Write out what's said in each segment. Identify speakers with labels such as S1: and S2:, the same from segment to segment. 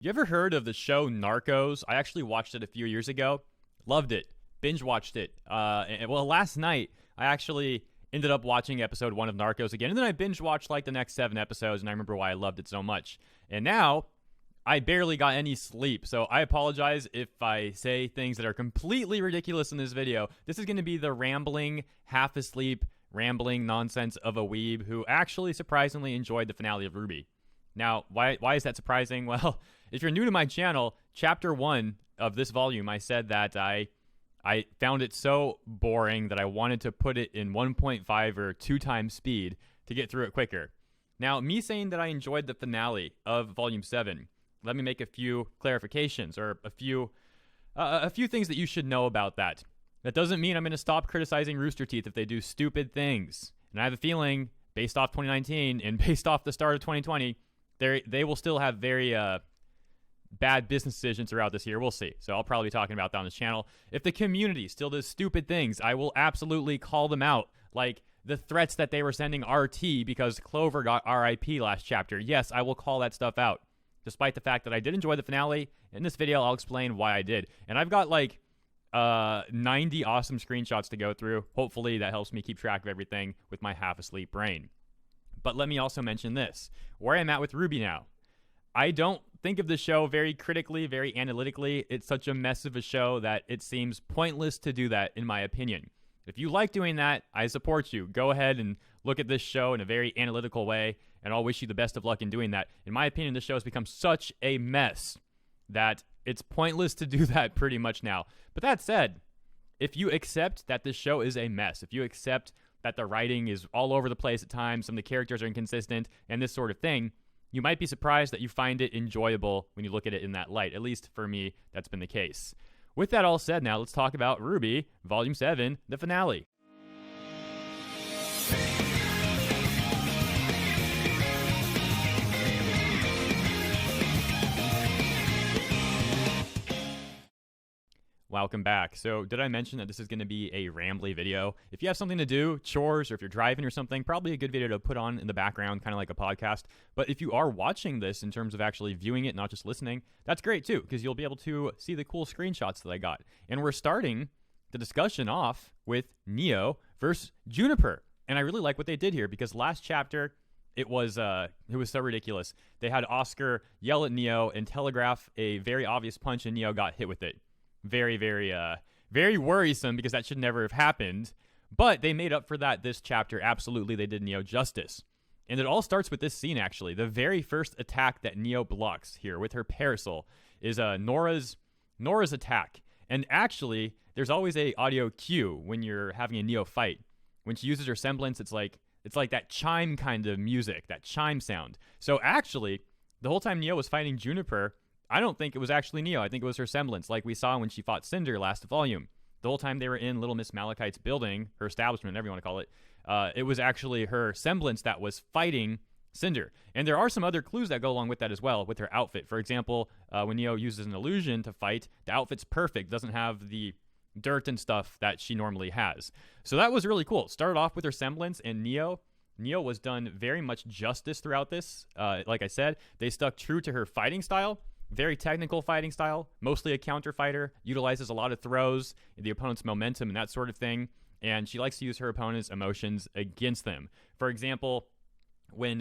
S1: You ever heard of the show Narcos? I actually watched it a few years ago. Loved it. Binge watched it. Well, last night, I actually ended up watching episode 1 of Narcos again. And then I binge watched like the next 7 episodes. And I remember why I loved it so much. And now, I barely got any sleep. So I apologize if I say things that are completely ridiculous in this video. This is going to be the rambling, half asleep, rambling nonsense of a weeb who actually surprisingly enjoyed the finale of RWBY. Now, why is that surprising? Well, if you're new to my channel, chapter 1 of this volume, I said that I found it so boring that I wanted to put it in 1.5 or 2 times speed to get through it quicker. Now, me saying that I enjoyed the finale of Volume 7, let me make a few clarifications or a few things that you should know about that. That doesn't mean I'm going to stop criticizing Rooster Teeth if they do stupid things. And I have a feeling, based off 2019 and based off the start of 2020, they will still have very bad business decisions throughout this year. We'll see. So I'll probably be talking about that on this channel. If the community still does stupid things, I will absolutely call them out. Like the threats that they were sending RT because Clover got RIP last chapter. Yes, I will call that stuff out. Despite the fact that I did enjoy the finale, in this video I'll explain why I did. And I've got like 90 awesome screenshots to go through. Hopefully that helps me keep track of everything with my half-asleep brain. But let me also mention this. Where I'm at with RWBY now. I don't think of the show very critically, very analytically. It's such a mess of a show that it seems pointless to do that, in my opinion. If you like doing that, I support you. Go ahead and look at this show in a very analytical way, and I'll wish you the best of luck in doing that. In my opinion, this show has become such a mess that it's pointless to do that pretty much now. But that said, if you accept that this show is a mess, if you accept that the writing is all over the place at times, some of the characters are inconsistent, and this sort of thing, you might be surprised that you find it enjoyable when you look at it in that light. At least for me, that's been the case. With that all said, now let's talk about RWBY Volume 7, the finale. Welcome back. So did I mention that this is going to be a rambly video? If you have something to do, chores, or if you're driving or something, probably a good video to put on in the background, kind of like a podcast. But if you are watching this in terms of actually viewing it, not just listening, that's great too, because you'll be able to see the cool screenshots that I got. And we're starting the discussion off with Neo versus Juniper. And I really like what they did here, because last chapter, it was so ridiculous. They had Oscar yell at Neo and telegraph a very obvious punch, and Neo got hit with it. Very, very worrisome, because that should never have happened. But they made up for that this chapter. Absolutely, they did Neo justice. And it all starts with this scene, actually. The very first attack that Neo blocks here with her parasol is Nora's attack. And actually, there's always a audio cue when you're having a Neo fight. When she uses her semblance, it's like that chime kind of music, that chime sound. So actually, the whole time Neo was fighting Juniper, I don't think it was actually Neo. I think it was her semblance, like we saw when she fought Cinder last volume. The whole time they were in Little Miss Malachite's building, her establishment, whatever you want to call it, it was actually her semblance that was fighting Cinder. And there are some other clues that go along with that as well, with her outfit. For example, when Neo uses an illusion to fight, the outfit's perfect, doesn't have the dirt and stuff that she normally has. So that was really cool. Started off with her semblance, and Neo was done very much justice throughout this. Like I said, they stuck true to her fighting style. Very technical fighting style, mostly a counter fighter, utilizes a lot of throws, the opponent's momentum and that sort of thing, and she likes to use her opponent's emotions against them. For example, when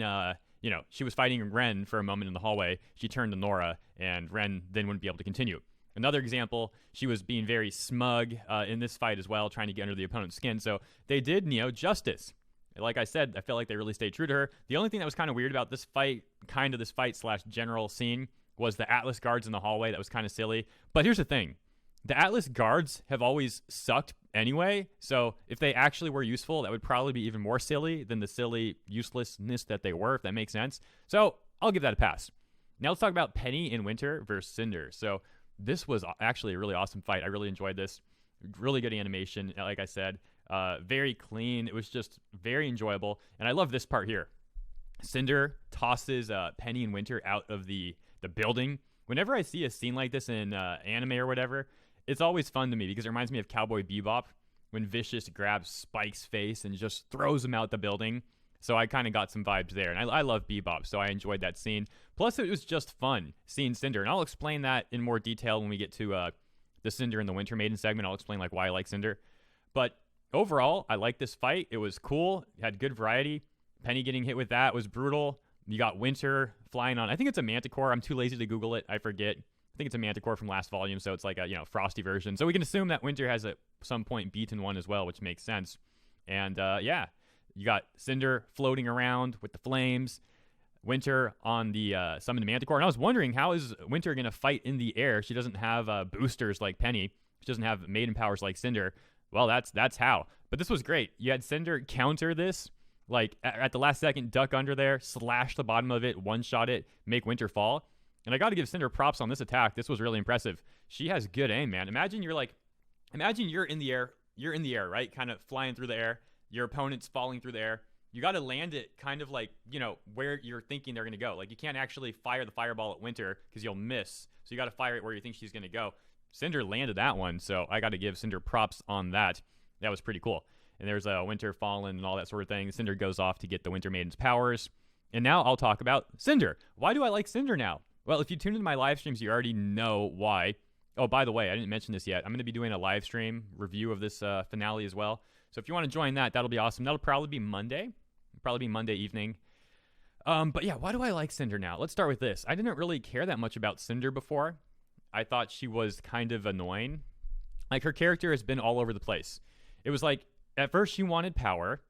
S1: she was fighting Ren for a moment in the hallway, she turned to Nora, and Ren then wouldn't be able to continue. Another example, she was being very smug in this fight as well, trying to get under the opponent's skin, so they did Neo justice. Like I said, I felt like they really stayed true to her. The only thing that was kind of weird about this fight / general scene was the Atlas guards in the hallway. That was kind of silly. But here's the thing. The Atlas guards have always sucked anyway, so if they actually were useful, that would probably be even more silly than the silly uselessness that they were, if that makes sense. So I'll give that a pass. Now let's talk about Penny in Winter versus Cinder. So this was actually a really awesome fight. I really enjoyed this. Really good animation, like I said. Very clean. It was just very enjoyable. And I love this part here. Cinder tosses Penny and Winter out of the building. Whenever I see a scene like this in anime or whatever, it's always fun to me because it reminds me of Cowboy Bebop when Vicious grabs Spike's face and just throws him out the building. So I kind of got some vibes there. And I love Bebop, so I enjoyed that scene. Plus, it was just fun seeing Cinder. And I'll explain that in more detail when we get to the Cinder and the Winter Maiden segment. I'll explain like why I like Cinder. But overall, I like this fight. It was cool. It had good variety. Penny getting hit with that was brutal. You got Winter flying on. I think it's a Manticore. I'm too lazy to Google it. I forget. I think it's a Manticore from last volume, so it's like a frosty version. So we can assume that Winter has at some point beaten one as well, which makes sense. And yeah, you got Cinder floating around with the flames. Winter on the summoned Manticore. And I was wondering, how is Winter going to fight in the air? She doesn't have boosters like Penny. She doesn't have maiden powers like Cinder. Well, that's how. But this was great. You had Cinder counter this. Like, at the last second, duck under there, slash the bottom of it, one-shot it, make Winter fall. And I got to give Cinder props on this attack. This was really impressive. She has good aim, man. Imagine you're in the air. You're in the air, right? Kind of flying through the air. Your opponent's falling through the air. You got to land it kind of like, where you're thinking they're going to go. Like, you can't actually fire the fireball at Winter because you'll miss. So you got to fire it where you think she's going to go. Cinder landed that one, so I got to give Cinder props on that. That was pretty cool. And there's a Winter fallen and all that sort of thing. Cinder goes off to get the Winter Maiden's powers. And now I'll talk about Cinder. Why do I like Cinder now? Well, if you tune into my live streams, you already know why. Oh, by the way, I didn't mention this yet. I'm going to be doing a live stream review of this finale as well. So if you want to join that, that'll be awesome. That'll probably be Monday. Probably be Monday evening. But yeah, why do I like Cinder now? Let's start with this. I didn't really care that much about Cinder before. I thought she was kind of annoying. Like, her character has been all over the place. It was like, at first she wanted power,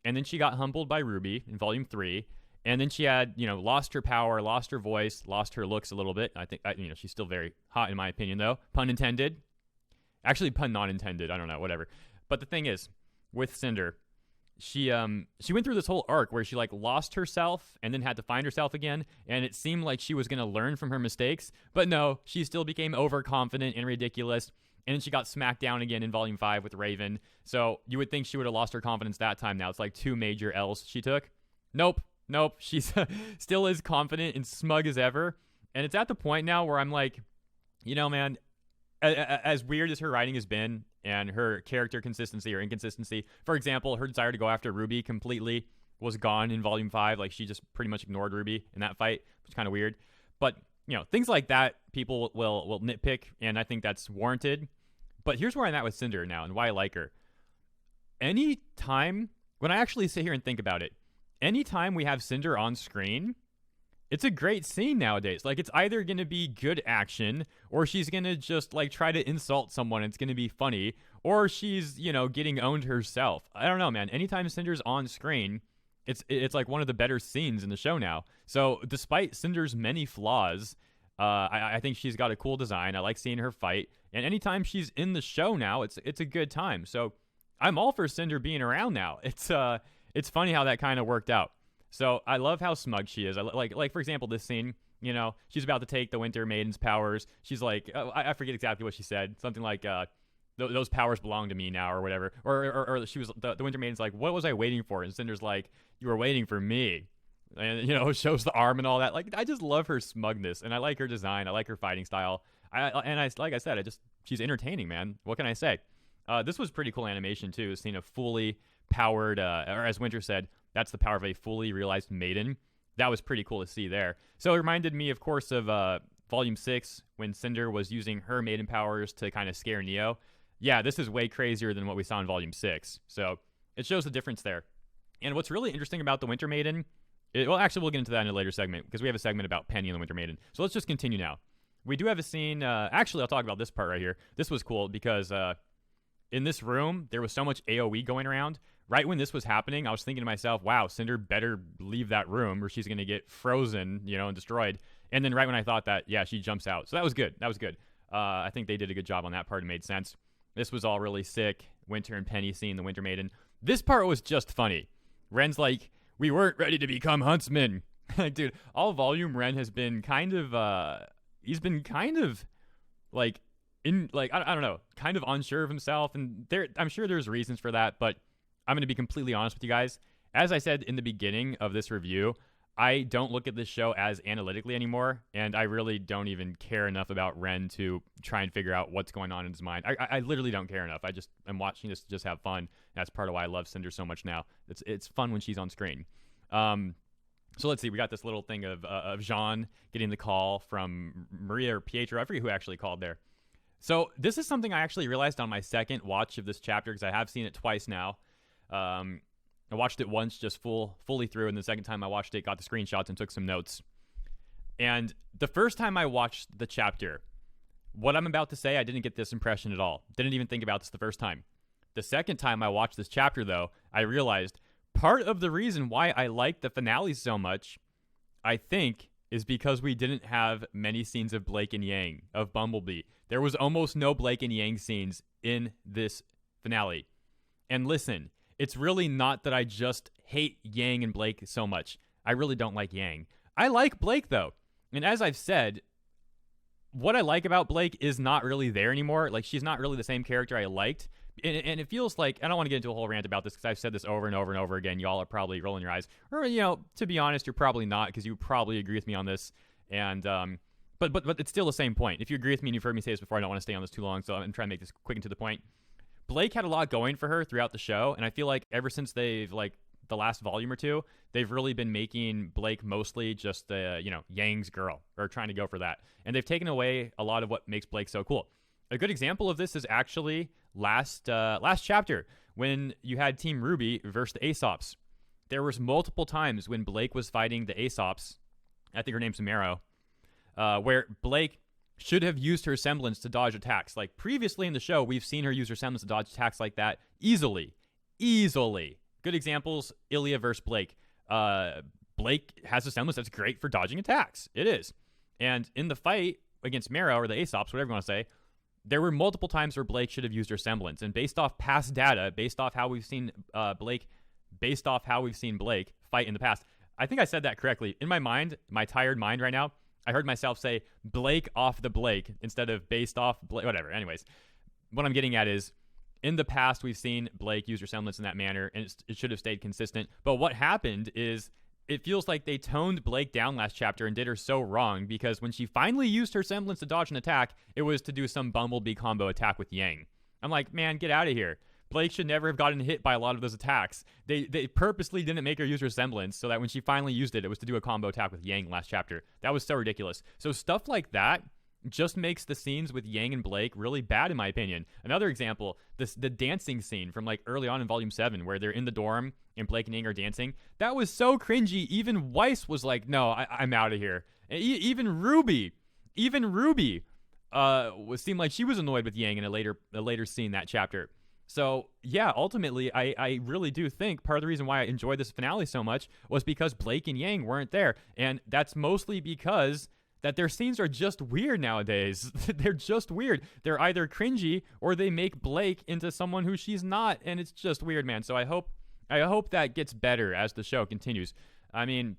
S1: and then she got humbled by RWBY in Volume 3, and then she had, lost her power, lost her voice, lost her looks a little bit. I think, she's still very hot in my opinion, though. Pun intended. Actually, pun not intended. I don't know, whatever. But the thing is, with Cinder, she went through this whole arc where she lost herself and then had to find herself again, and it seemed like she was going to learn from her mistakes, but no, she still became overconfident and ridiculous, and then she got smacked down again in Volume 5 with Raven. So you would think she would have lost her confidence that time. Now it's like 2 major L's she took. Nope. She's still as confident and smug as ever, and it's at the point now where I'm like, man, as weird as her writing has been and her character consistency or inconsistency, for example, her desire to go after RWBY completely was gone in Volume 5. Like, she just pretty much ignored RWBY in that fight, which is kind of weird. But, things like that, people will nitpick, and I think that's warranted. But here's where I'm at with Cinder now and why I like her. Anytime, when I actually sit here and think about it, anytime we have Cinder on screen, it's a great scene nowadays. Like, it's either going to be good action, or she's going to just, try to insult someone. It's going to be funny. Or she's, getting owned herself. I don't know, man. Anytime Cinder's on screen, it's like one of the better scenes in the show now. So, despite Cinder's many flaws, I think she's got a cool design. I like seeing her fight. And anytime she's in the show now, it's a good time. So, I'm all for Cinder being around now. It's funny how that kind of worked out. So I love how smug she is. I like for example, this scene, she's about to take the Winter Maiden's powers. She's like, I forget exactly what she said. Something like, those powers belong to me now or whatever. Or she was, the Winter Maiden's like, what was I waiting for? And Cinder's like, you were waiting for me. And, shows the arm and all that. Like, I just love her smugness, and I like her design. I like her fighting style. Like I said, she's entertaining, man. What can I say? This was pretty cool animation too. Seeing a fully powered, or as Winter said, that's the power of a fully realized maiden. That was pretty cool to see there. So it reminded me, of course, of Volume 6 when Cinder was using her maiden powers to kind of scare Neo. Yeah, this is way crazier than what we saw in Volume 6. So it shows the difference there. And what's really interesting about the Winter Maiden, well, actually, we'll get into that in a later segment because we have a segment about Penny and the Winter Maiden. So let's just continue now. We do have a scene. Actually, I'll talk about this part right here. This was cool because in this room, there was so much AoE going around. Right when this was happening, I was thinking to myself, wow, Cinder better leave that room or she's going to get frozen, and destroyed. And then right when I thought that, yeah, she jumps out. So that was good. I think they did a good job on that part. It made sense. This was all really sick. Winter and Penny seeing the Winter Maiden. This part was just funny. Ren's like, we weren't ready to become huntsmen. Like, dude, all volume Ren has been kind of, he's been kind of I don't know, kind of unsure of himself. And I'm sure there's reasons for that, but I'm going to be completely honest with you guys. As I said in the beginning of this review, I don't look at this show as analytically anymore, and I really don't even care enough about Ren to try and figure out what's going on in his mind. I literally don't care enough. I'm watching this to just have fun. That's part of why I love Cinder so much now. It's fun when she's on screen. So let's see. We got this little thing of Jean getting the call from Maria or Pietro. I forget who actually called there. So this is something I actually realized on my second watch of this chapter, because I have seen it twice now. I watched it once just fully through, and the second time I watched it, got the screenshots and took some notes. And the first time I watched the chapter, what I'm about to say, I didn't get this impression at all. Didn't even think about this the first time. The second time I watched this chapter, though, I realized part of the reason why I like the finale so much, I think, is because we didn't have many scenes of Blake and Yang, of Bumblebee. There was almost no Blake and Yang scenes in this finale. And listen, it's really not that I just hate Yang and Blake so much. I really don't like Yang. I like Blake, though. And as I've said, what I like about Blake is not really there anymore. Like, she's not really the same character I liked. And it feels like, I don't want to get into a whole rant about this because I've said this over and over and over again. Y'all are probably rolling your eyes. Or, to be honest, you're probably not, because you probably agree with me on this. And, but it's still the same point. If you agree with me and you've heard me say this before, I don't want to stay on this too long, so I'm trying to make this quick and to the point. Blake had a lot going for her throughout the show, and I feel like ever since they've, the last volume or two, they've really been making Blake mostly just Yang's girl, or trying to go for that. And they've taken away a lot of what makes Blake so cool. A good example of this is actually last chapter, when you had Team RWBY versus the Aesops. There was multiple times when Blake was fighting the Aesops, I think her name's Nero, where Blake should have used her semblance to dodge attacks. Like, previously in the show, we've seen her use her semblance to dodge attacks like that easily. Good examples, Ilya versus Blake. Blake has a semblance that's great for dodging attacks. It is. And in the fight against Nero, or the Aesops, whatever you want to say, there were multiple times where Blake should have used her semblance. And based off past data, based off how we've seen Blake fight in the past, I think I said that correctly. In my mind, my tired mind right now, I heard myself say Blake off the Blake instead of based off Blake, whatever. Anyways, what I'm getting at is, in the past, we've seen Blake use her semblance in that manner, and it should have stayed consistent. But what happened is, it feels like they toned Blake down last chapter and did her so wrong, because when she finally used her semblance to dodge an attack, it was to do some Bumblebee combo attack with Yang. I'm like, man, get out of here. Blake should never have gotten hit by a lot of those attacks. They purposely didn't make her use her semblance so that when she finally used it, it was to do a combo attack with Yang last chapter. That was so ridiculous. So stuff like that just makes the scenes with Yang and Blake really bad, in my opinion. Another example, the dancing scene from early on in Volume 7, where they're in the dorm and Blake and Yang are dancing. That was so cringy. Even Weiss was like, no, I'm out of here. And even RWBY seemed like she was annoyed with Yang in a later scene that chapter. So, yeah, ultimately, I really do think part of the reason why I enjoyed this finale so much was because Blake and Yang weren't there. And that's mostly because that their scenes are just weird nowadays. They're just weird. They're either cringy or they make Blake into someone who she's not, and it's just weird, man. So I hope that gets better as the show continues. I mean,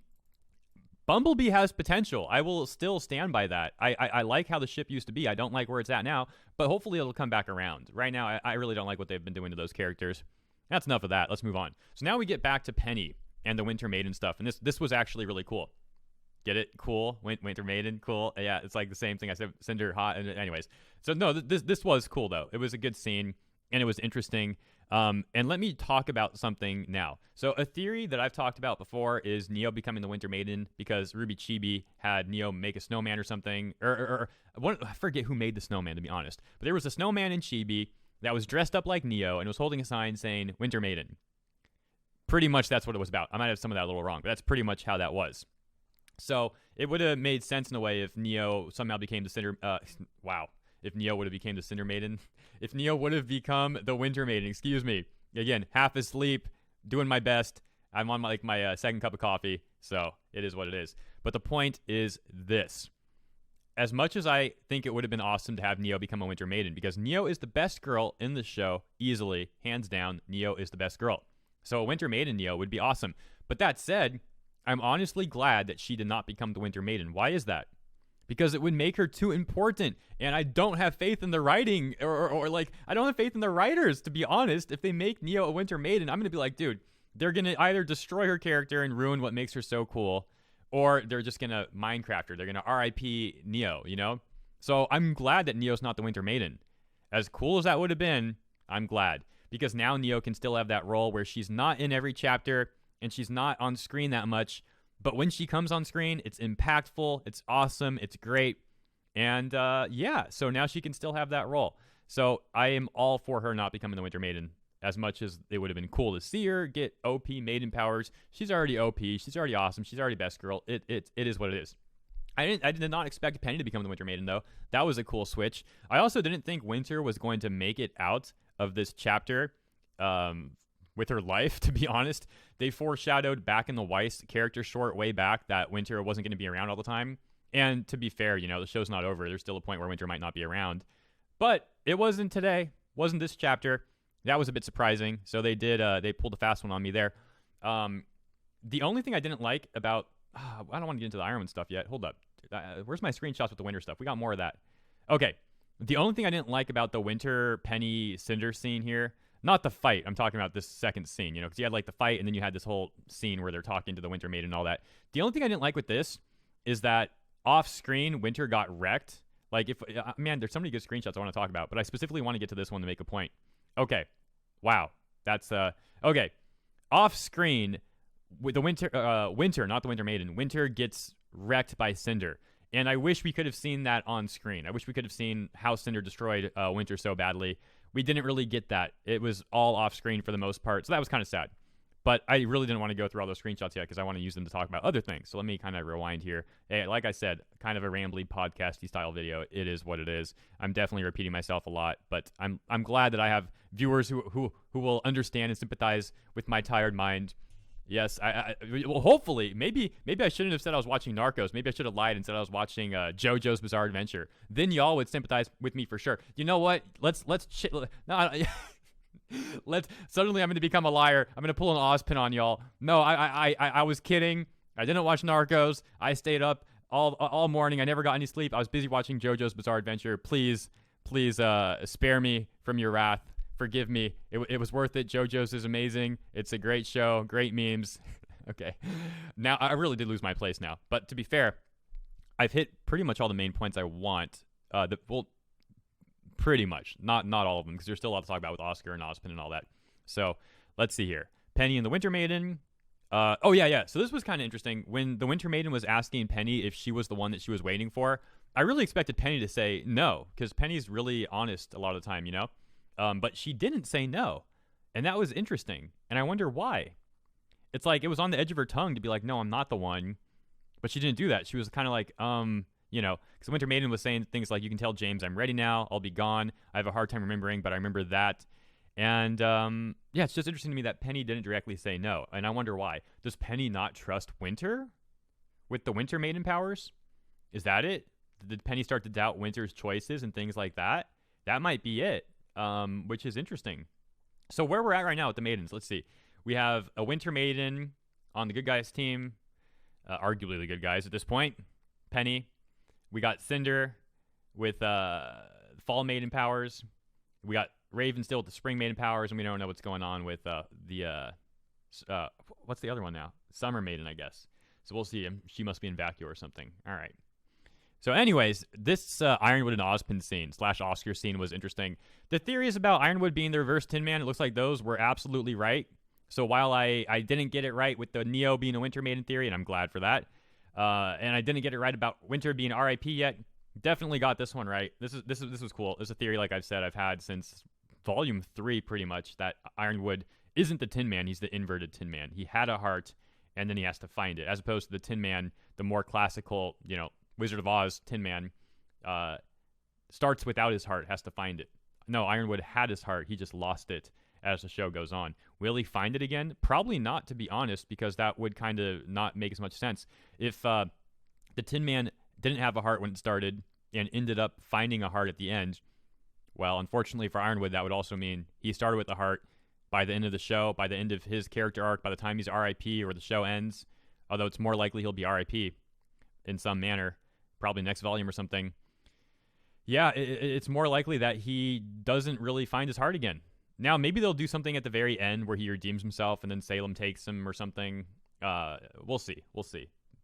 S1: Bumblebee has potential. I will still stand by that. I like how the ship used to be. I don't like where it's at now, but hopefully it'll come back around. Right now, I really don't like what they've been doing to those characters. That's enough of that. Let's move on. So now we get back to Penny and the Winter Maiden stuff, and this was actually really cool. Get it? Cool. Winter Maiden, cool. Yeah, it's like the same thing I said. Cinder, hot. Anyways, so no, this was cool though. It was a good scene, and it was interesting. And let me talk about something now. So a theory that I've talked about before is Neo becoming the Winter Maiden because RWBY Chibi had Neo make a snowman or something. Or I forget who made the snowman, to be honest. But there was a snowman in Chibi that was dressed up like Neo and was holding a sign saying Winter Maiden. Pretty much that's what it was about. I might have some of that a little wrong, but that's pretty much how that was. So it would have made sense in a way if Neo somehow became the Cinder... If Neo would have become the Cinder Maiden. If Neo would have become the Winter Maiden, excuse me. Again, half asleep, doing my best. I'm on my second cup of coffee, so it is what it is. But the point is this. As much as I think it would have been awesome to have Neo become a Winter Maiden, because Neo is the best girl in the show, easily, hands down, Neo is the best girl. So a Winter Maiden Neo would be awesome. But that said, I'm honestly glad that she did not become the Winter Maiden. Why is that? Because it would make her too important, and I don't have faith in the writing, or I don't have faith in the writers, to be honest. If they make Neo a Winter Maiden, I'm going to be like, dude, they're going to either destroy her character and ruin what makes her so cool, or they're just gonna Minecraft her. They're gonna RIP Neo, you know? So I'm glad that Neo's not the Winter Maiden. As cool as that would have been, I'm glad. Because now Neo can still have that role where she's not in every chapter and she's not on screen that much. But when she comes on screen, it's impactful, it's awesome, it's great. And yeah, so now she can still have that role. So I am all for her not becoming the Winter Maiden. As much as it would have been cool to see her get OP Maiden powers, she's already OP. She's already awesome. She's already best girl. It is what it is. I did not expect Penny to become the Winter Maiden, though. That was a cool switch. I also didn't think Winter was going to make it out of this chapter with her life, to be honest. They foreshadowed back in the Weiss character short way back that Winter wasn't going to be around all the time. And to be fair, you know, the show's not over. There's still a point where Winter might not be around. But it wasn't today. Wasn't this chapter. That was a bit surprising. So they pulled a fast one on me there. The only thing I didn't like about, I don't want to get into the Ironwood stuff yet. Hold up. Where's my screenshots with the Winter stuff? We got more of that. Okay. The only thing I didn't like about the Winter Penny Cinder scene here, not the fight. I'm talking about this second scene, you know, because you had like the fight and then you had this whole scene where they're talking to the Winter Maiden and all that. The only thing I didn't like with this is that off screen, Winter got wrecked. Like, man, there's so many good screenshots I want to talk about, but I specifically want to get to this one to make a point. Okay. Wow. That's, okay. Off screen, with the Winter, not the Winter Maiden, Winter gets wrecked by Cinder. And I wish we could have seen that on screen. I wish we could have seen how Cinder destroyed Winter so badly. We didn't really get that. It was all off screen for the most part. So that was kind of sad. But I really didn't want to go through all those screenshots yet because I want to use them to talk about other things. So let me kind of rewind here. Hey, like I said, kind of a rambly podcasty style video. It is what it is. I'm definitely repeating myself a lot, but I'm glad that I have viewers who will understand and sympathize with my tired mind. Yes, well, hopefully, maybe I shouldn't have said I was watching Narcos. Maybe I should have lied and said I was watching JoJo's Bizarre Adventure. Then y'all would sympathize with me for sure. You know what? Suddenly I'm going to become a liar. I'm going to pull an Ozpin on y'all. No, I was kidding. I didn't watch Narcos. I stayed up all morning. I never got any sleep. I was busy watching JoJo's Bizarre Adventure. Please, spare me from your wrath. Forgive me. It was worth it. JoJo's is amazing. It's a great show. Great memes. Okay. Now, I really did lose my place now. But to be fair, I've hit pretty much all the main points I want. Pretty much. Not all of them, because there's still a lot to talk about with Oscar and Ozpin and all that. So, let's see here. Penny and the Winter Maiden. Yeah. So this was kind of interesting. When the Winter Maiden was asking Penny if she was the one that she was waiting for, I really expected Penny to say no, because Penny's really honest a lot of the time, you know? But she didn't say no. And that was interesting. And I wonder why. It's like it was on the edge of her tongue to be like, no, I'm not the one. But she didn't do that. She was kind of like, you know, because Winter Maiden was saying things like, you can tell James I'm ready now. I'll be gone. I have a hard time remembering, but I remember that. And yeah, it's just interesting to me that Penny didn't directly say no. And I wonder why. Does Penny not trust Winter with the Winter Maiden powers? Is that it? Did Penny start to doubt Winter's choices and things like that? That might be it. Which is interesting. So where we're at right now with the Maidens, let's see. We have a Winter Maiden on the good guys team, arguably the good guys at this point. Penny. We got Cinder with Fall Maiden powers. We got Raven still with the Spring Maiden powers, and we don't know what's going on with what's the other one now? Summer Maiden, I guess. So we'll see. She must be in Vacuo or something. All right. So anyways, this Ironwood and Ozpin scene / Oscar scene was interesting. The theories about Ironwood being the reverse Tin Man, it looks like those were absolutely right. So while I didn't get it right with the Neo being a Winter Maiden theory, and I'm glad for that, and I didn't get it right about Winter being RIP yet, definitely got this one right. This was cool. This is a theory, like I've said, I've had since Volume 3 pretty much, that Ironwood isn't the Tin Man, he's the inverted Tin Man. He had a heart, and then he has to find it, as opposed to the Tin Man, the more classical, you know, Wizard of Oz Tin Man, starts without his heart, has to find it. No, Ironwood had his heart, he just lost it as the show goes on. Will he find it again? Probably not, to be honest, because that would kind of not make as much sense. If the Tin Man didn't have a heart when it started and ended up finding a heart at the end, well, unfortunately for Ironwood, that would also mean he started with the heart by the end of the show, by the end of his character arc, by the time he's RIP or the show ends, although it's more likely he'll be RIP in some manner, probably next volume or something. Yeah, it's more likely that he doesn't really find his heart again. Now, maybe they'll do something at the very end where he redeems himself and then Salem takes him or something. We'll see.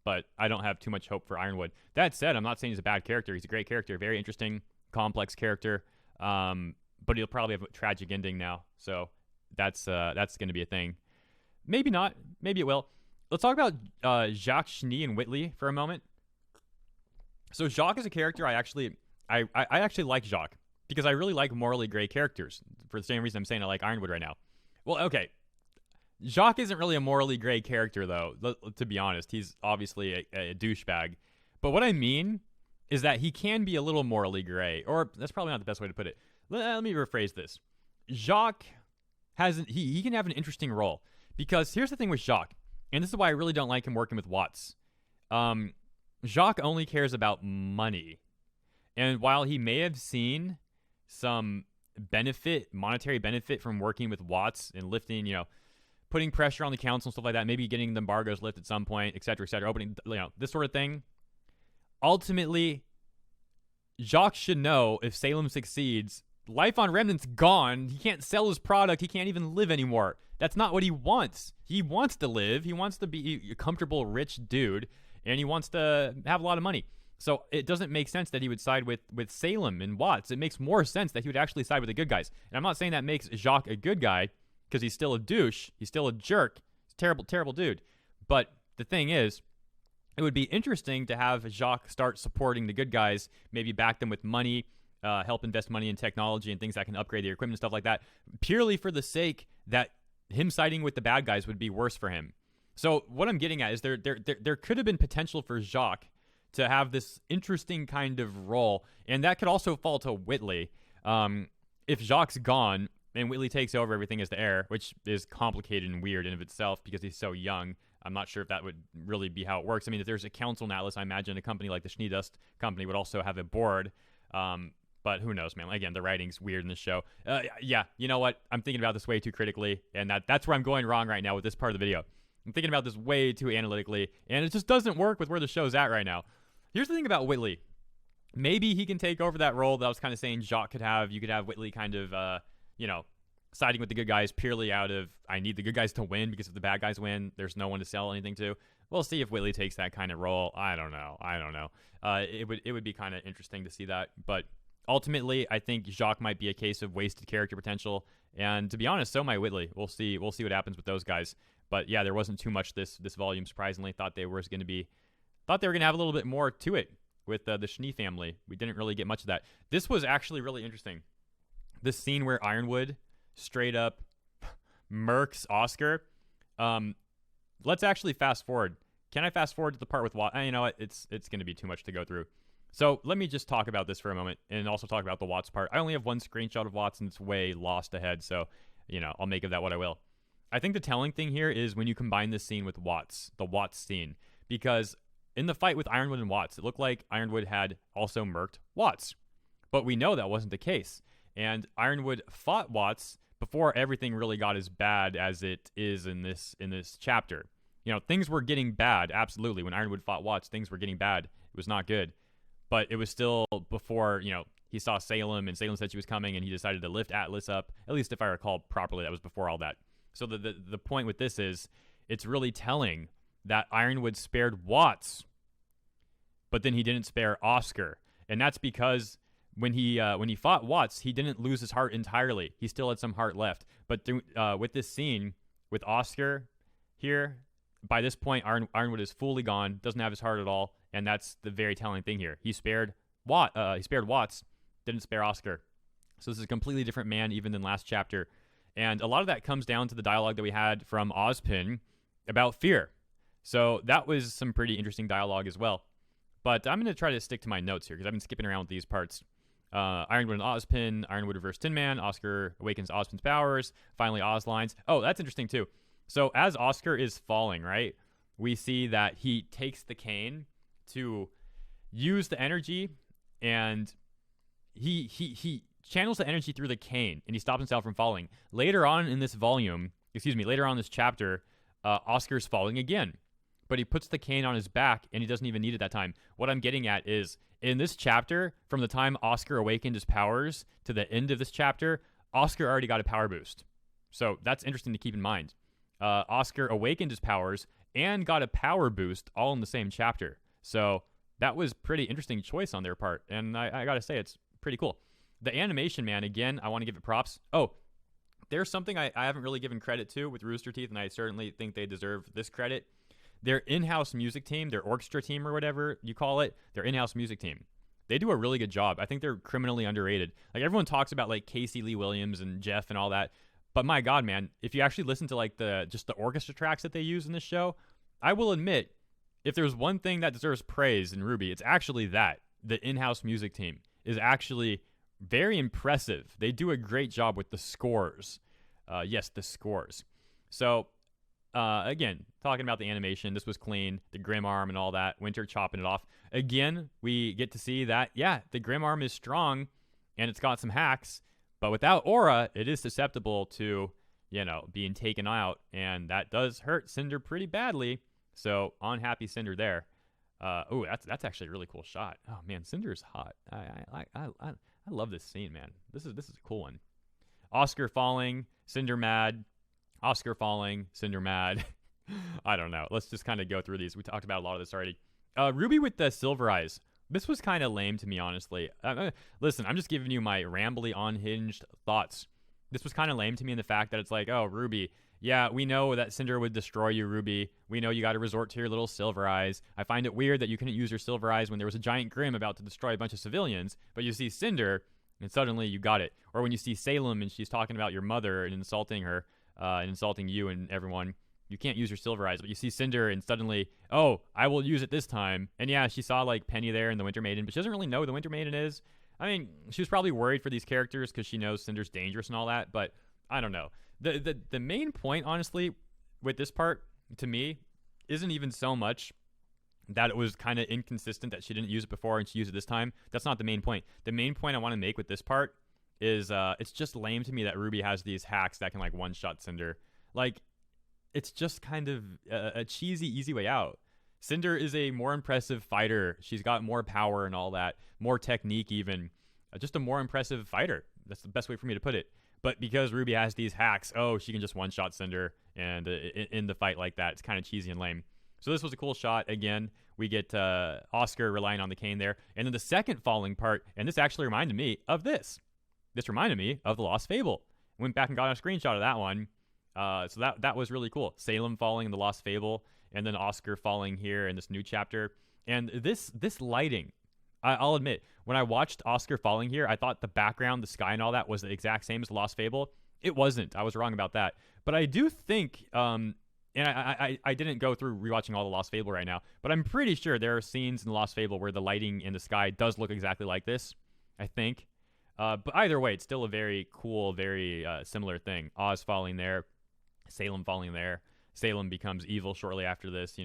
S1: but I don't have too much hope for Ironwood. That said, I'm not saying he's a bad character. He's a great character, very interesting, complex character. But he'll probably have a tragic ending now, so that's going to be a thing. Maybe not. Maybe it will. Let's talk about Jacques, Schnee, and Whitley for a moment. So Jacques is a character I actually like Jacques because I really like morally gray characters for the same reason I'm saying I like Ironwood right now. Well, okay. Jacques isn't really a morally gray character, though, to be honest. He's obviously a douchebag. But what I mean is that he can be a little morally gray, or that's probably not the best way to put it. Let me rephrase this. Jacques he can have an interesting role, because here's the thing with Jacques, and this is why I really don't like him working with Watts. Jacques only cares about money. And while he may have seen some monetary benefit from working with Watts and lifting, putting pressure on the council and stuff like that, maybe getting the embargoes lifted at some point, et cetera, opening, this sort of thing. Ultimately, Jacques should know if Salem succeeds, life on Remnant's gone. He can't sell his product. He can't even live anymore. That's not what he wants. He wants to live. He wants to be a comfortable, rich dude, and he wants to have a lot of money. So it doesn't make sense that he would side with Salem and Watts. It makes more sense that he would actually side with the good guys. And I'm not saying that makes Jacques a good guy, because he's still a douche. He's still a jerk. He's a terrible, terrible dude. But the thing is, it would be interesting to have Jacques start supporting the good guys, maybe back them with money, help invest money in technology and things that can upgrade their equipment and stuff like that, purely for the sake that him siding with the bad guys would be worse for him. So what I'm getting at is there could have been potential for Jacques to have this interesting kind of role, and that could also fall to Whitley. If Jacques' gone and Whitley takes over everything as the heir, which is complicated and weird in of itself because he's so young, I'm not sure if that would really be how it works. I mean, if there's a council in Atlas, I imagine a company like the Schnee Dust Company would also have a board. But who knows, man? Again, the writing's weird in this show. Yeah, you know what? I'm thinking about this way too critically, and that's where I'm going wrong right now with this part of the video. I'm thinking about this way too analytically, and it just doesn't work with where the show's at right now. Here's the thing about Whitley. Maybe he can take over that role that I was kind of saying Jacques could have. You could have Whitley kind of, siding with the good guys purely out of, I need the good guys to win, because if the bad guys win, there's no one to sell anything to. We'll see if Whitley takes that kind of role. I don't know. It would be kind of interesting to see that. But ultimately, I think Jacques might be a case of wasted character potential. And to be honest, so might Whitley. We'll see what happens with those guys. But yeah, there wasn't too much this volume, surprisingly. Thought they were going to have a little bit more to it with the Schnee family. We didn't really get much of that. This was actually really interesting. This scene where Ironwood straight up murks Oscar. Let's actually fast forward. Can I fast forward to the part with Watts? You know what? It's going to be too much to go through. So let me just talk about this for a moment and also talk about the Watts part. I only have one screenshot of Watts and it's way lost ahead. So, I'll make of that what I will. I think the telling thing here is when you combine this scene with Watts, the Watts scene, because in the fight with Ironwood and Watts, it looked like Ironwood had also murked Watts. But we know that wasn't the case. And Ironwood fought Watts before everything really got as bad as it is in this chapter. Things were getting bad, absolutely. When Ironwood fought Watts, things were getting bad. It was not good. But it was still before, he saw Salem, and Salem said she was coming, and he decided to lift Atlas up. At least if I recall properly, that was before all that. So the point with this is, it's really telling that Ironwood spared Watts, but then he didn't spare Oscar. And that's because when he fought Watts, he didn't lose his heart entirely. He still had some heart left. But with this scene with Oscar here, by this point, Ironwood is fully gone, doesn't have his heart at all, and that's the very telling thing here. He spared Watts, didn't spare Oscar. So this is a completely different man even than last chapter. And a lot of that comes down to the dialogue that we had from Ozpin about fear. So that was some pretty interesting dialogue as well. But I'm going to try to stick to my notes here because I've been skipping around with these parts. Ironwood and Ozpin, Ironwood reverse Tin Man, Oscar awakens Ozpin's powers, finally Oz lines. Oh, that's interesting too. So as Oscar is falling, right, we see that he takes the cane to use the energy, and he channels the energy through the cane, and he stops himself from falling. Later on in this chapter, Oscar's falling again. But he puts the cane on his back, and he doesn't even need it that time. What I'm getting at is, in this chapter, from the time Oscar awakened his powers to the end of this chapter, Oscar already got a power boost. So that's interesting to keep in mind. Oscar awakened his powers and got a power boost all in the same chapter. So that was pretty interesting choice on their part, and I gotta say, it's pretty cool. The animation, man, again, I want to give it props. Oh, there's something I haven't really given credit to with Rooster Teeth, and I certainly think they deserve this credit. Their in-house music team, their orchestra team or whatever you call it, their in-house music team, they do a really good job. I think they're criminally underrated. Like, everyone talks about like Casey Lee Williams and Jeff and all that, but my God, man, if you actually listen to like the orchestra tracks that they use in this show, I will admit, if there's one thing that deserves praise in RWBY, it's actually that the in-house music team is actually very impressive. They do a great job with the scores. Yes, the scores. So, again, talking about the animation, this was clean. The Grimm arm and all that. Winter chopping it off. Again, we get to see that, yeah, the Grimm arm is strong, and it's got some hacks. But without aura, it is susceptible to, being taken out. And that does hurt Cinder pretty badly. So, unhappy Cinder there. Oh, that's actually a really cool shot. Oh, man, Cinder is hot. I love this scene, man. This is a cool one. Oscar falling, Cinder mad. Oscar falling, Cinder mad. I don't know. Let's just kind of go through these. We talked about a lot of this already. RWBY with the silver eyes. This was kind of lame to me, honestly. Listen, I'm just giving you my rambly, unhinged thoughts. This was kind of lame to me in the fact that it's like, oh, RWBY, yeah, we know that Cinder would destroy you, RWBY. We know you got to resort to your little silver eyes. I find it weird that you couldn't use your silver eyes when there was a giant Grimm about to destroy a bunch of civilians, but you see Cinder, and suddenly you got it. Or when you see Salem and she's talking about your mother and insulting her, and insulting you and everyone, you can't use your silver eyes. But you see Cinder and suddenly, oh, I will use it this time. And yeah, she saw like Penny there and the Winter Maiden, but she doesn't really know who the Winter Maiden is. I mean, she was probably worried for these characters because she knows Cinder's dangerous and all that, but I don't know. The main point, honestly, with this part, to me, isn't even so much that it was kind of inconsistent that she didn't use it before and she used it this time. That's not the main point. The main point I want to make with this part is it's just lame to me that RWBY has these hacks that can like one-shot Cinder. Like, it's just kind of a cheesy, easy way out. Cinder is a more impressive fighter. She's got more power and all that, more technique even. Just a more impressive fighter. That's the best way for me to put it. But because RWBY has these hacks, oh, she can just one-shot Cinder and in the fight like that. It's kind of cheesy and lame. So this was a cool shot. Again, we get Oscar relying on the cane there. And then the second falling part, and this actually reminded me of this. This reminded me of the Lost Fable. Went back and got a screenshot of that one. So that was really cool. Salem falling in the Lost Fable, and then Oscar falling here in this new chapter. And this lighting, I'll admit, when I watched Oscar falling here, I thought the background, the sky and all that was the exact same as the Lost Fable. It wasn't. I was wrong about that. But I do think, and I didn't go through rewatching all the Lost Fable right now, but I'm pretty sure there are scenes in the Lost Fable where the lighting in the sky does look exactly like this, I think. But either way, it's still a very cool, very similar thing. Oz falling there, Salem falling there. Salem becomes evil shortly after this,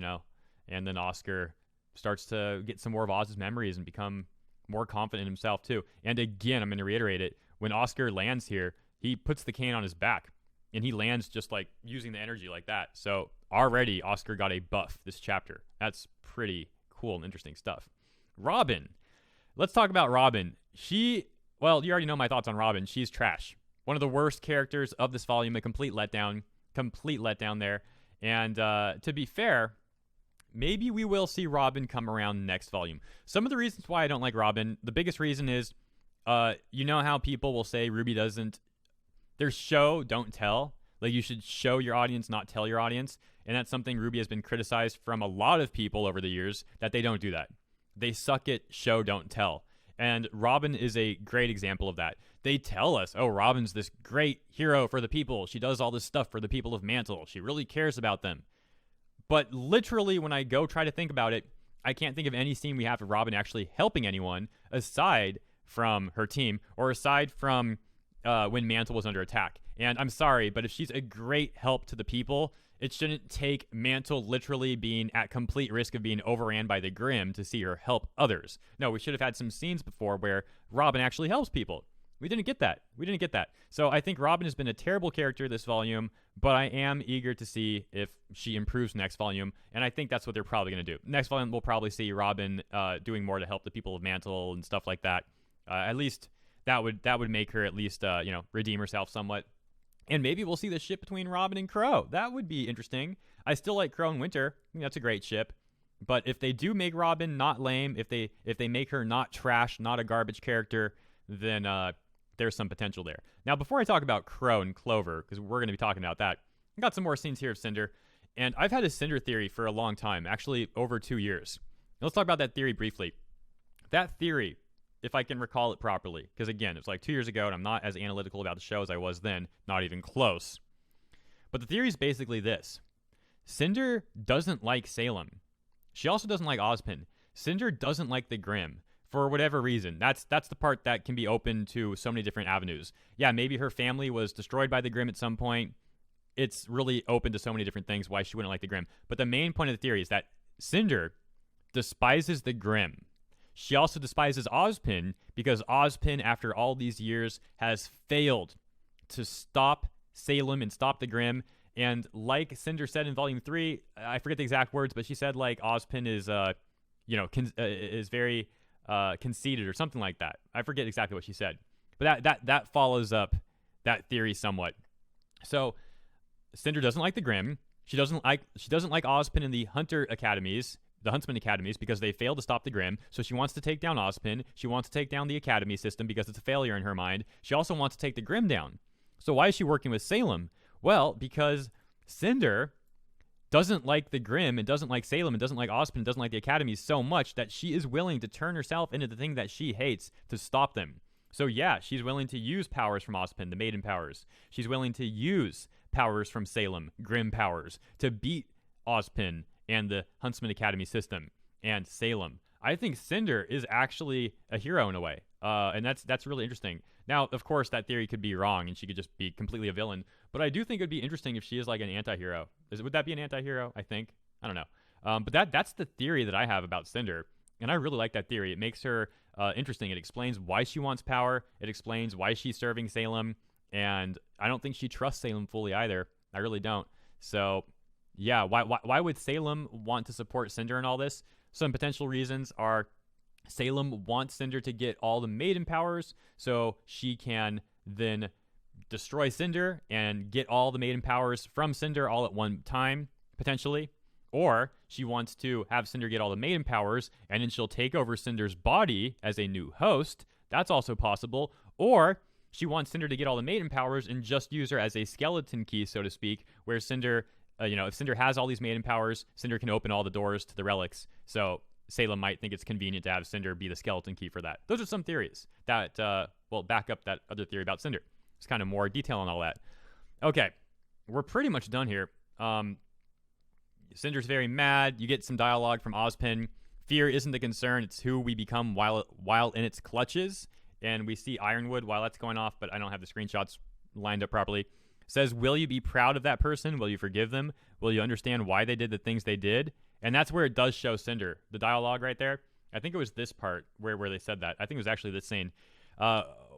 S1: and then Oscar starts to get some more of Oz's memories and become more confident in himself too. And again, I'm going to reiterate it. When Oscar lands here, he puts the cane on his back, and he lands just like using the energy like that. So already Oscar got a buff this chapter. That's pretty cool and interesting stuff. Robin. Let's talk about Robin. Well, you already know my thoughts on Robin. She's trash. One of the worst characters of this volume. A complete letdown there. And to be fair, maybe we will see Robin come around next volume. Some of the reasons why I don't like Robin, the biggest reason is, you know how people will say RWBY doesn't, there's show, don't tell. Like, you should show your audience, not tell your audience. And that's something RWBY has been criticized from a lot of people over the years, that they don't do that. They suck at show, don't tell. And Robin is a great example of that. They tell us, oh, Robin's this great hero for the people. She does all this stuff for the people of Mantle. She really cares about them. But literally, when I go try to think about it, I can't think of any scene we have of Robin actually helping anyone aside from her team or aside from when Mantle was under attack. And I'm sorry, but if she's a great help to the people, it shouldn't take Mantle literally being at complete risk of being overran by the Grimm to see her help others. No, we should have had some scenes before where Robin actually helps people. We didn't get that. So I think Robin has been a terrible character this volume, but I am eager to see if she improves next volume, and I think that's what they're probably going to do. Next volume, we'll probably see Robin doing more to help the people of Mantle and stuff like that. At least that would make her at least redeem herself somewhat. And maybe we'll see the ship between Robin and Qrow. That would be interesting. I still like Qrow and Winter. I think that's a great ship. But if they do make Robin not lame, if they make her not trash, not a garbage character, then there's some potential there. Now, before I talk about Qrow and Clover, because we're going to be talking about that, I got some more scenes here of Cinder. And I've had a Cinder theory for a long time, actually over 2 years. Now, let's talk about that theory briefly. That theory, if I can recall it properly, because again, it's like 2 years ago, and I'm not as analytical about the show as I was then, not even close. But the theory is basically this. Cinder doesn't like Salem. She also doesn't like Ozpin. Cinder doesn't like the Grimm, for whatever reason. That's the part that can be open to so many different avenues. Yeah, maybe her family was destroyed by the Grimm at some point. It's really open to so many different things why she wouldn't like the Grimm. But the main point of the theory is that Cinder despises the Grimm. She also despises Ozpin because Ozpin, after all these years, has failed to stop Salem and stop the Grimm. And like Cinder said in Volume 3, I forget the exact words, but she said like Ozpin is, is very conceited or something like that. I forget exactly what she said, but that follows up that theory somewhat. So Cinder doesn't like the Grimm. She doesn't like Ozpin in the Huntsman Academies, because they failed to stop the Grimm. So she wants to take down Ozpin. She wants to take down the Academy system because it's a failure in her mind. She also wants to take the Grimm down. So why is she working with Salem? Well, because Cinder doesn't like the Grimm and doesn't like Salem and doesn't like Ozpin and doesn't like the Academy so much that she is willing to turn herself into the thing that she hates to stop them. So yeah, she's willing to use powers from Ozpin, the Maiden powers. She's willing to use powers from Salem, Grimm powers, to beat Ozpin and the Huntsman Academy system and Salem. I think Cinder is actually a hero in a way, and that's really interesting. Now, of course, that theory could be wrong, and she could just be completely a villain. But I do think it would be interesting if she is like an anti-hero. Would that be an anti-hero? I think. I don't know. But that's the theory that I have about Cinder, and I really like that theory. It makes her interesting. It explains why she wants power. It explains why she's serving Salem, and I don't think she trusts Salem fully either. I really don't. So, yeah, why would Salem want to support Cinder in all this? Some potential reasons are Salem wants Cinder to get all the Maiden powers so she can then destroy Cinder and get all the Maiden powers from Cinder all at one time, potentially. Or she wants to have Cinder get all the Maiden powers and then she'll take over Cinder's body as a new host. That's also possible. Or she wants Cinder to get all the Maiden powers and just use her as a skeleton key, so to speak, where Cinder, if Cinder has all these Maiden powers, Cinder can open all the doors to the relics. So Salem might think it's convenient to have Cinder be the skeleton key for that. Those are some theories that will back up that other theory about Cinder. It's kind of more detail on all that. Okay, we're pretty much done here. Cinder's very mad. You get some dialogue from Ozpin. Fear isn't the concern. It's who we become while in its clutches. And we see Ironwood while that's going off, but I don't have the screenshots lined up properly. Says, will you be proud of that person? Will you forgive them? Will you understand why they did the things they did? And that's where it does show Cinder. The dialogue right there. I think it was this part where they said that. I think it was actually this scene.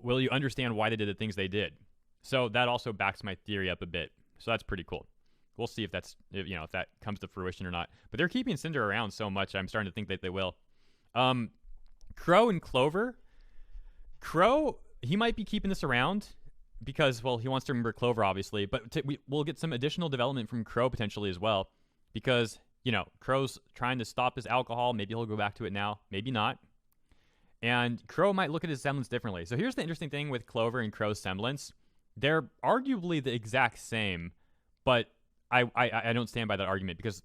S1: Will you understand why they did the things they did? So that also backs my theory up a bit. So that's pretty cool. We'll see if that comes to fruition or not. But they're keeping Cinder around so much, I'm starting to think that they will. Qrow and Clover. Qrow, he might be keeping this around because, well, he wants to remember Clover, obviously. But we'll get some additional development from Qrow potentially as well. Because, Qrow's trying to stop his alcohol. Maybe he'll go back to it now. Maybe not. And Qrow might look at his semblance differently. So here's the interesting thing with Clover and Qrow's semblance. They're arguably the exact same, but I don't stand by that argument because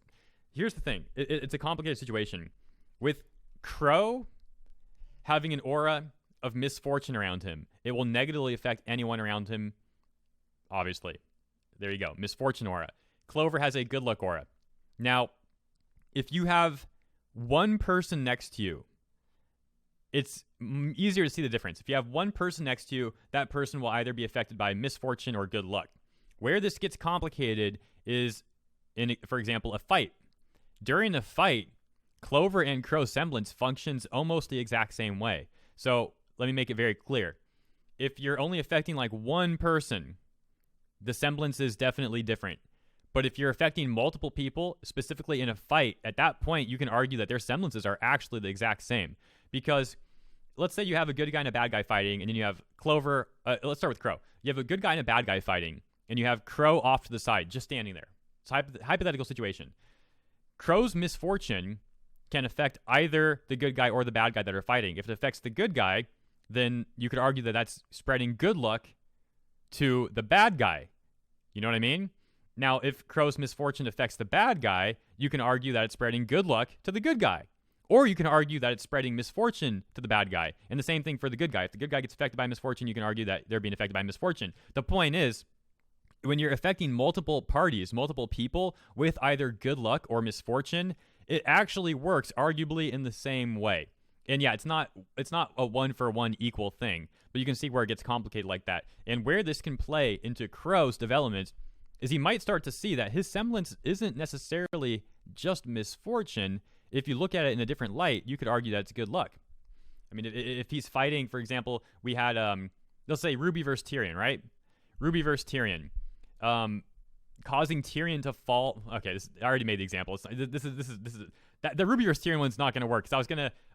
S1: here's the thing. It's a complicated situation. With Qrow having an aura of misfortune around him, it will negatively affect anyone around him, obviously. There you go. Misfortune aura. Clover has a good luck aura. Now, if you have one person next to you, it's easier to see the difference. If you have one person next to you, that person will either be affected by misfortune or good luck. Where this gets complicated is in, for example, a fight. During a fight, Clover and Qrow's semblance functions almost the exact same way. So let me make it very clear. If you're only affecting like one person, the semblance is definitely different. But if you're affecting multiple people, specifically in a fight, at that point, you can argue that their semblances are actually the exact same. Because let's say you have a good guy and a bad guy fighting, and then you have Clover. Let's start with Qrow. You have a good guy and a bad guy fighting, and you have Qrow off to the side, just standing there. It's a hypothetical situation. Qrow's misfortune can affect either the good guy or the bad guy that are fighting. If it affects the good guy, then you could argue that that's spreading good luck to the bad guy. You know what I mean? Now, if Qrow's misfortune affects the bad guy, you can argue that it's spreading good luck to the good guy. Or you can argue that it's spreading misfortune to the bad guy. And the same thing for the good guy. If the good guy gets affected by misfortune, you can argue that they're being affected by misfortune. The point is, when you're affecting multiple parties, multiple people with either good luck or misfortune, it actually works arguably in the same way. And yeah, it's not a one-for-one equal thing, but you can see where it gets complicated like that. And where this can play into Qrow's development is he might start to see that his semblance isn't necessarily just misfortune. If you look at it in a different light, you could argue that it's good luck. I mean, if he's fighting, for example, we had, let's say RWBY versus Tyrion, right? RWBY versus Tyrion. Causing Tyrion to fall. Okay, I already made the example. This is the RWBY versus Tyrion one's not going to work. Because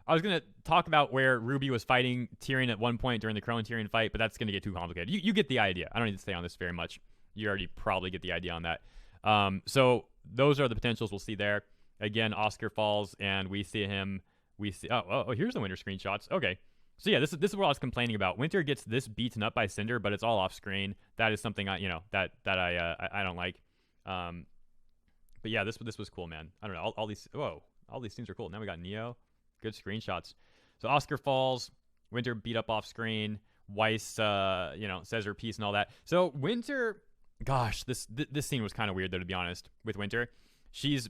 S1: I was gonna talk about where RWBY was fighting Tyrion at one point during the Qrow and Tyrion fight, but that's going to get too complicated. You get the idea. I don't need to stay on this very much. You already probably get the idea on that. So those are the potentials we'll see there. Again, Oscar falls, and we see him. We see. Oh, here's the Winter screenshots. Okay. So yeah, this is what I was complaining about. Winter gets this beaten up by Cinder, but it's all off screen. That is something I don't like. But yeah, this was cool, man. I don't know. All these scenes are cool. Now we got Neo. Good screenshots. So Oscar falls. Winter beat up off screen. Weiss, says her piece and all that. So Winter, gosh, this scene was kind of weird though, to be honest. With Winter, she's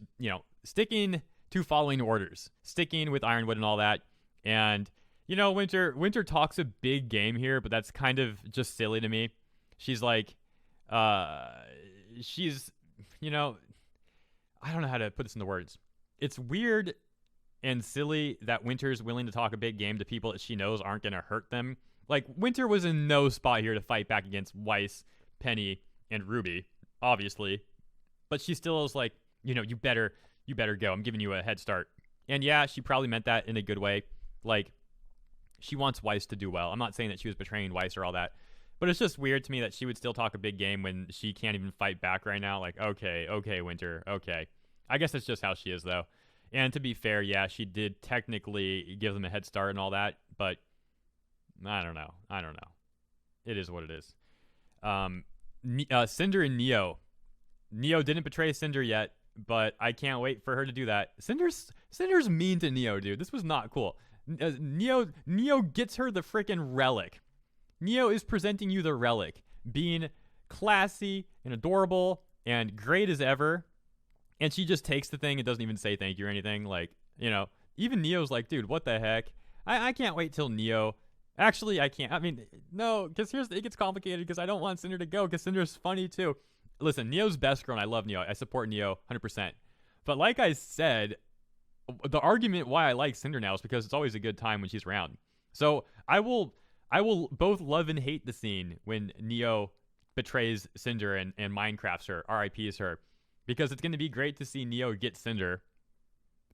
S1: sticking to following orders, sticking with Ironwood and all that, and. Winter talks a big game here, but that's kind of just silly to me. She's like, I don't know how to put this into words. It's weird and silly that Winter's willing to talk a big game to people that she knows aren't going to hurt them. Like, Winter was in no spot here to fight back against Weiss, Penny, and RWBY, obviously. But she still is like, you better go. I'm giving you a head start. And yeah, she probably meant that in a good way. Like, she wants Weiss to do well. I'm not saying that she was betraying Weiss or all that, but it's just weird to me that she would still talk a big game when she can't even fight back right now. Like, okay, Winter, okay. I guess that's just how she is, though. And to be fair, yeah, she did technically give them a head start and all that, but I don't know. It is what it is. Cinder and Neo. Neo didn't betray Cinder yet, but I can't wait for her to do that. Cinder's mean to Neo, dude. This was not cool. Neo gets her the freaking relic. Neo is presenting you the relic, being classy and adorable and great as ever, and she just takes the thing and doesn't even say thank you or anything. Like, even Neo's like, dude, what the heck? I can't wait till Neo. Actually, I can't. I mean, no, because it gets complicated because I don't want Cinder to go because Cinder's funny too. Listen, Neo's best girl, and I love Neo. I support Neo 100%. But like I said, the argument why I like Cinder now is because it's always a good time when she's around. So I will both love and hate the scene when Neo betrays Cinder and Minecrafts her, RIPs her, because it's going to be great to see Neo get Cinder.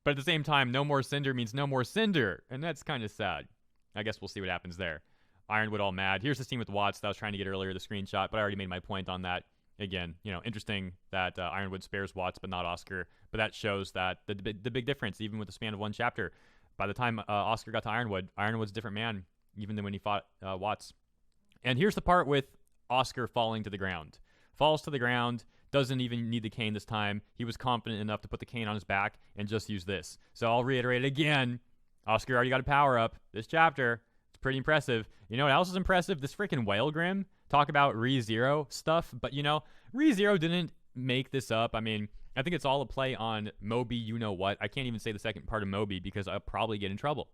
S1: But at the same time, no more Cinder means no more Cinder, and that's kind of sad. I guess we'll see what happens there. Ironwood all mad. Here's the scene with Watts that I was trying to get earlier, the screenshot, but I already made my point on that. Again, interesting that Ironwood spares Watts but not Oscar. But that shows that the big difference, even with the span of one chapter. By the time Oscar got to Ironwood's a different man, even than when he fought Watts. And here's the part with Oscar falling to the ground. Falls to the ground, doesn't even need the cane this time. He was confident enough to put the cane on his back and just use this. So I'll reiterate it again. Oscar already got a power up this chapter. It's pretty impressive. You know what else is impressive? This freaking whale Grimm. Talk about ReZero stuff, but ReZero didn't make this up. I mean, I think it's all a play on Moby, what. I can't even say the second part of Moby because I'll probably get in trouble.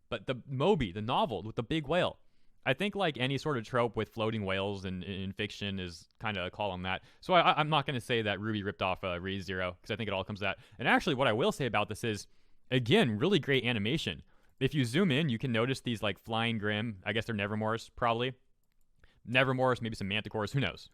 S1: But the Moby, the novel with the big whale, I think like any sort of trope with floating whales in fiction is kind of a call on that. So I'm not going to say that RWBY ripped off ReZero because I think it all comes to that. And actually what I will say about this is, again, really great animation. If you zoom in, you can notice these like flying Grimm. I guess they're Nevermores, probably. Nevermores, maybe some Manticores, who knows?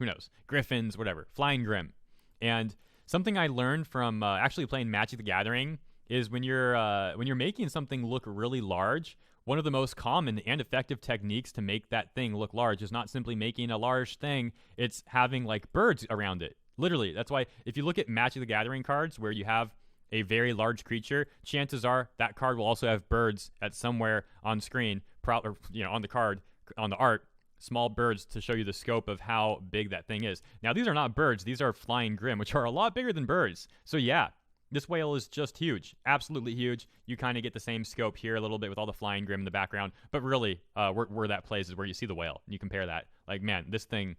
S1: Griffins, whatever. Flying Grimm. And something I learned from actually playing Magic the Gathering is when you're making something look really large, one of the most common and effective techniques to make that thing look large is not simply making a large thing, it's having like birds around it. Literally, that's why if you look at Magic the Gathering cards where you have a very large creature, chances are that card will also have birds at somewhere on screen, on the card, on the art, small birds to show you the scope of how big that thing is. Now, these are not birds. These are flying Grimm, which are a lot bigger than birds. So yeah, this whale is just huge. Absolutely huge. You kind of get the same scope here a little bit with all the flying Grimm in the background. But really, where that plays is where you see the whale. And you compare that. Like, man, this thing,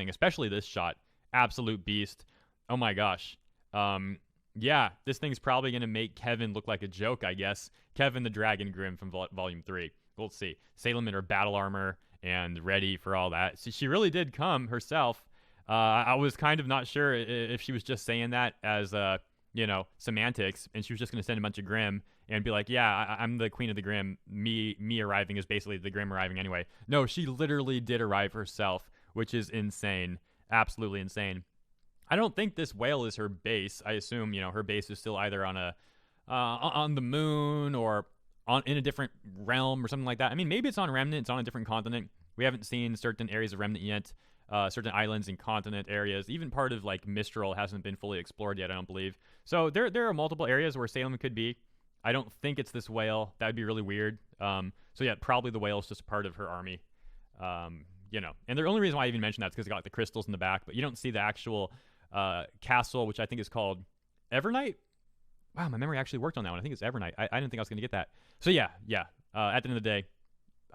S1: especially this shot, absolute beast. Oh my gosh. Yeah, this thing's probably going to make Kevin look like a joke, I guess. Kevin the Dragon Grimm from Volume 3. We'll see. Salem in her battle armor and ready for all that. So she really did come herself. I was kind of not sure if she was just saying that as, semantics, and she was just going to send a bunch of Grimm and be like, yeah, I'm the queen of the Grimm. Me arriving is basically the Grimm arriving anyway. No, she literally did arrive herself, which is insane. Absolutely insane. I don't think this whale is her base. I assume, her base is still either on the moon or in a different realm or something like that. I mean, maybe it's on Remnant. It's on a different continent. We haven't seen certain areas of Remnant yet. Certain islands and continent areas. Even part of like Mistral hasn't been fully explored yet, I don't believe. So there are multiple areas where Salem could be. I don't think it's this whale. That would be really weird. So yeah, probably the whale is just part of her army. And the only reason why I even mentioned that is because it got the crystals in the back, but you don't see the actual castle, which I think is called Evernight. Wow, my memory actually worked on that one. I think it's Evernight. I didn't think I was going to get that. So yeah. At the end of the day,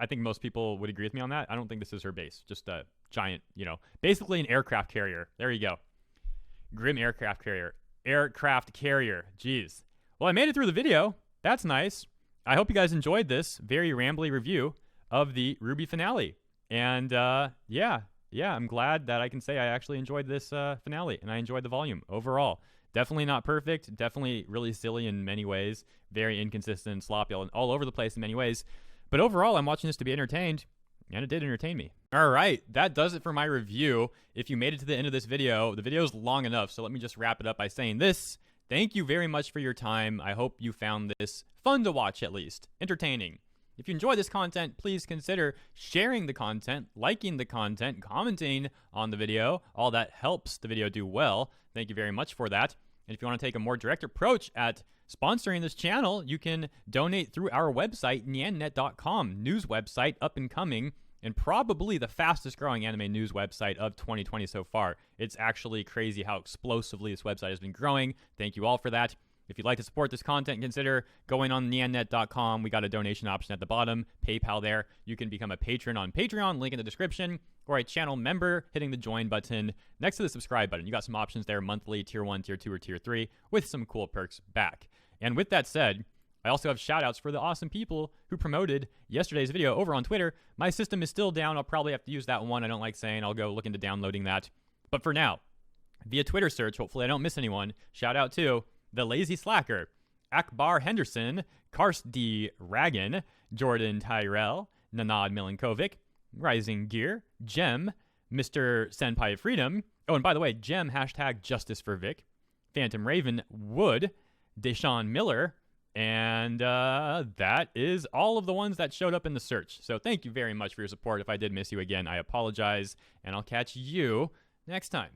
S1: I think most people would agree with me on that. I don't think this is her base. Just a giant, basically an aircraft carrier. There you go. Grimm aircraft carrier. Aircraft carrier. Jeez. Well, I made it through the video. That's nice. I hope you guys enjoyed this very rambly review of the RWBY finale. And I'm glad that I can say I actually enjoyed this finale, and I enjoyed the volume overall. Definitely not perfect. Definitely really silly in many ways. Very inconsistent, sloppy, all over the place in many ways. But overall, I'm watching this to be entertained, and it did entertain me. All right, that does it for my review. If you made it to the end of this video, the video is long enough, so let me just wrap it up by saying this. Thank you very much for your time. I hope you found this fun to watch, at least. Entertaining. If you enjoy this content, please consider sharing the content, liking the content, commenting on the video. All that helps the video do well. Thank you very much for that. And if you want to take a more direct approach at sponsoring this channel, you can donate through our website, nyannet.com, news website, up and coming, and probably the fastest growing anime news website of 2020 so far. It's actually crazy how explosively this website has been growing. Thank you all for that. If you'd like to support this content, consider going on nyannet.com. We got a donation option at the bottom, PayPal there. You can become a patron on Patreon, link in the description, or a channel member, hitting the join button next to the subscribe button. You got some options there, monthly, tier 1, tier 2, or tier 3, with some cool perks back. And with that said, I also have shout outs for the awesome people who promoted yesterday's video over on Twitter. My system is still down. I'll probably have to use that one. I don't like saying. I'll go look into downloading that. But for now, via Twitter search, hopefully I don't miss anyone, shout out to The Lazy Slacker, Akbar Henderson, Karst D. Ragan, Jordan Tyrell, Nanad Milinkovic, Rising Gear, Gem, Mr. Senpai of Freedom. Oh, and by the way, Gem, hashtag Justice for Vic, Phantom Raven, Wood, Deshaun Miller, and that is all of the ones that showed up in the search. So thank you very much for your support. If I did miss you again, I apologize, and I'll catch you next time.